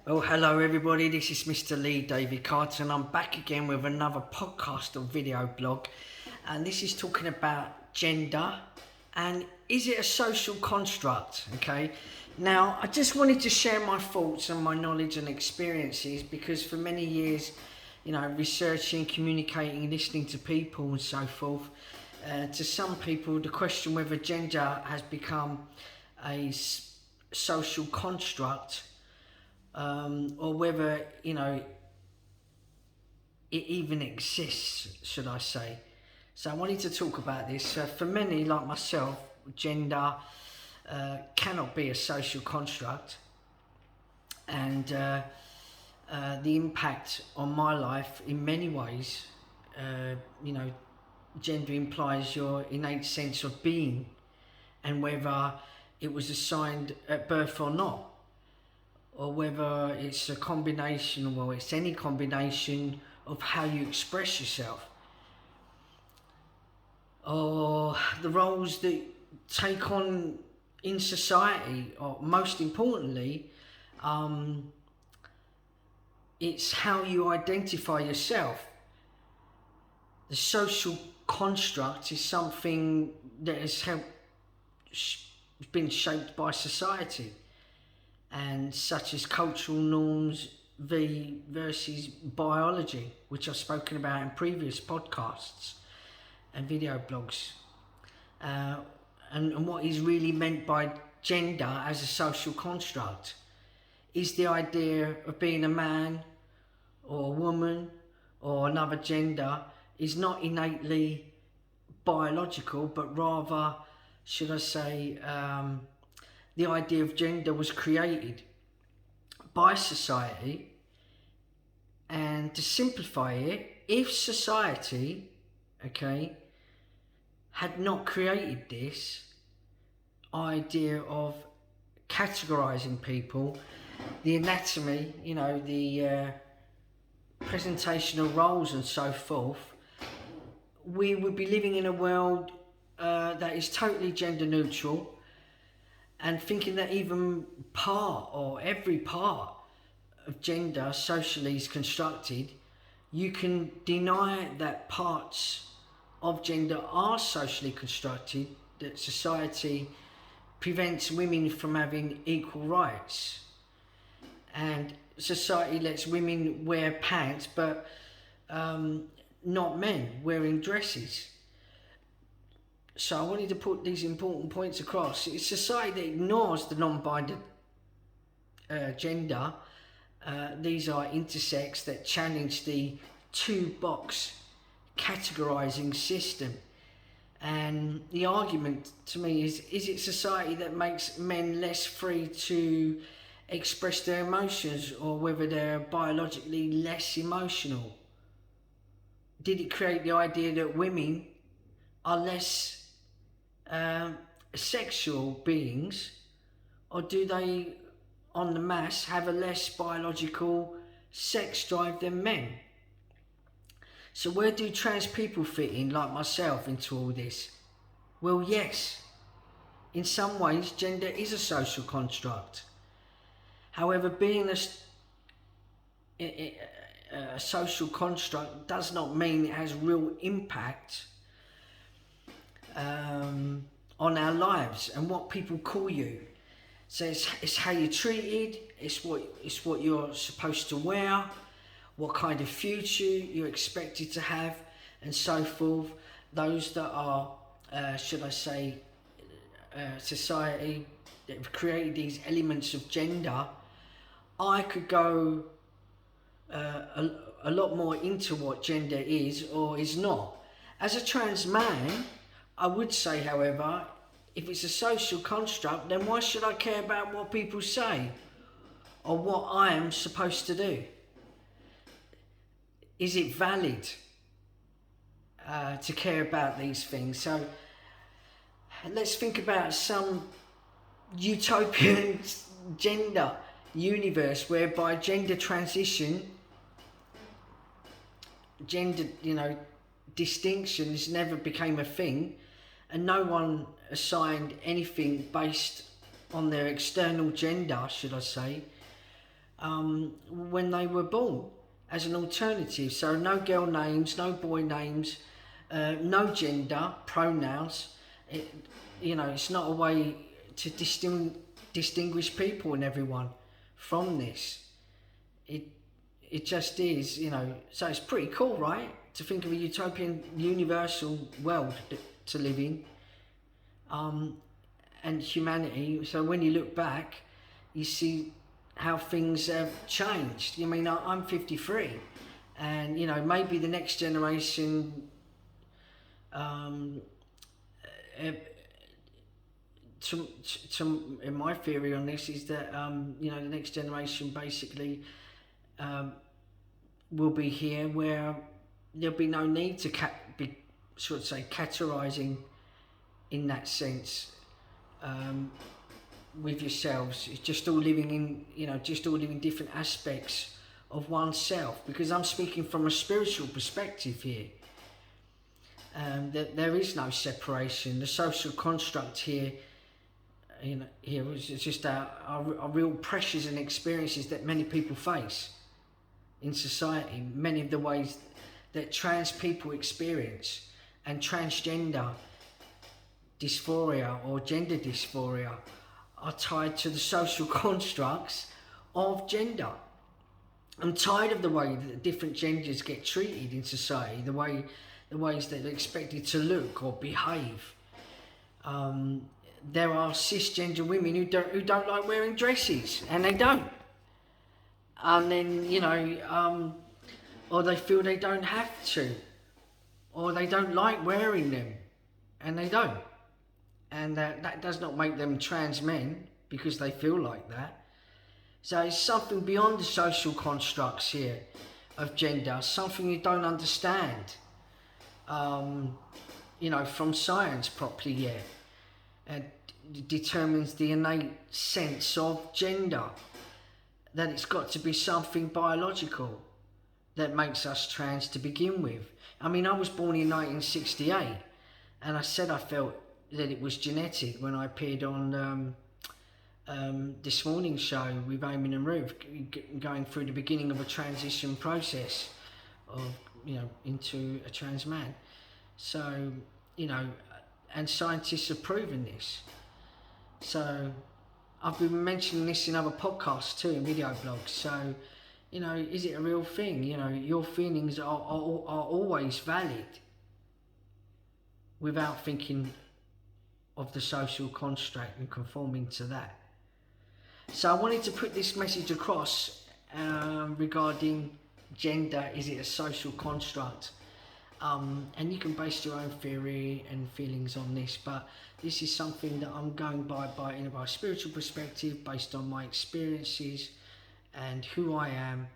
Well, hello everybody, this is Mr. Lee David Carter and I'm back again with another podcast or video blog, and this is talking about gender and is it a social construct? Okay, now I just wanted to share my thoughts and my knowledge and experiences because for many years, researching, communicating, listening to people and so forth, to some people the question whether gender has become a social construct, or whether it even exists, should I say. So I wanted to talk about this. For many like myself, gender cannot be a social construct, and the impact on my life in many ways, gender implies your innate sense of being and whether it was assigned at birth or not, or whether it's a combination, well, it's any combination of how you express yourself, or the roles that take on in society, or most importantly, it's how you identify yourself. The social construct is something that has been shaped by society, and such as cultural norms versus biology, which I've spoken about in previous podcasts and video blogs. And what is really meant by gender as a social construct is the idea of being a man or a woman or another gender is not innately biological, but rather, should I say, the idea of gender was created by society. And to simplify it, if society, had not created this idea of categorizing people, the anatomy, the presentation of roles and so forth, we would be living in a world that is totally gender neutral, and thinking that even part or every part of gender socially is constructed, you can deny that parts of gender are socially constructed, that society prevents women from having equal rights, and society lets women wear pants but not men wearing dresses. So I wanted to put these important points across. It's society that ignores the non-binary gender. These are intersex that challenge the two-box categorizing system. And the argument to me is it society that makes men less free to express their emotions, or whether they're biologically less emotional? Did it create the idea that women are less sexual beings, or do they on the mass have a less biological sex drive than men? So where do trans people fit in, like myself, into all this? Well, yes, in some ways gender is a social construct. However, being a social construct does not mean it has real impact on our lives and what people call you. So it's how you're treated, it's what you're supposed to wear, what kind of future you're expected to have, and so forth. Those that are, society that have created these elements of gender. I could go a lot more into what gender is or is not. As a trans man, I would say, however, if it's a social construct, then why should I care about what people say or what I am supposed to do? Is it valid to care about these things? So let's think about some utopian gender universe whereby gender transition, gender, distinctions never became a thing, and no one assigned anything based on their external gender, should I say. when they were born as an alternative. So no girl names, no boy names, no gender, pronouns. It's not a way to distinguish people and everyone from this. It just is, so it's pretty cool, right? To think of a utopian, universal world to live in, and humanity. So when you look back, you see how things have changed. I'm 53, and maybe the next generation, in my theory on this is that the next generation basically will be here where there'll be no need to be categorising in that sense with yourselves. It's just all living in different aspects of oneself, because I'm speaking from a spiritual perspective here. That there is no separation. The social construct here is just our real pressures and experiences that many people face in society. Many of the ways that trans people experience, and transgender dysphoria or gender dysphoria, are tied to the social constructs of gender. I'm tired of the way that different genders get treated in society, the ways that they're expected to look or behave. There are cisgender women who don't like wearing dresses, and they don't. And then or they feel they don't have to, or they don't like wearing them, and they don't. And that does not make them trans men because they feel like that. So it's something beyond the social constructs here of gender, something you don't understand, from science properly yet. It determines the innate sense of gender, that it's got to be something biological that makes us trans to begin with. I was born in 1968, and I said I felt that it was genetic when I appeared on This Morning show with Eamon and Ruth, going through the beginning of a transition process of into a trans man. So and scientists have proven this. So I've been mentioning this in other podcasts too, and video blogs. So is it a real thing? Your feelings are always valid without thinking of the social construct and conforming to that. So I wanted to put this message across regarding gender. Is it a social construct? And you can base your own theory and feelings on this, but this is something that I'm going by in a spiritual perspective, based on my experiences and who I am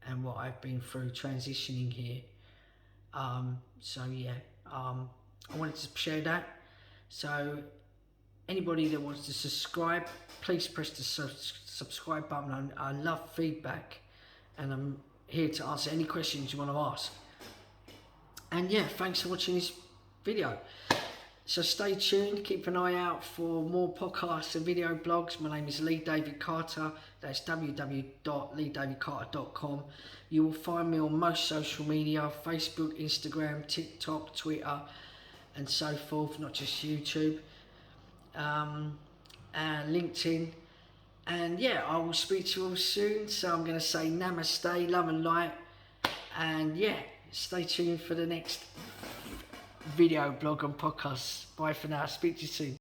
and what I've been through transitioning here. I wanted to share that. So anybody that wants to subscribe, please press the subscribe button. I love feedback, and I'm here to answer any questions you want to ask. And thanks for watching this video. So stay tuned, keep an eye out for more podcasts and video blogs. My name is Lee David Carter. That's www.leedavidcarter.com. You will find me on most social media: Facebook, Instagram, TikTok, Twitter, and so forth, not just YouTube, and LinkedIn. And I will speak to you all soon. So I'm going to say namaste, love and light, and stay tuned for the next video blog and podcast. Bye for now. Speak to you soon.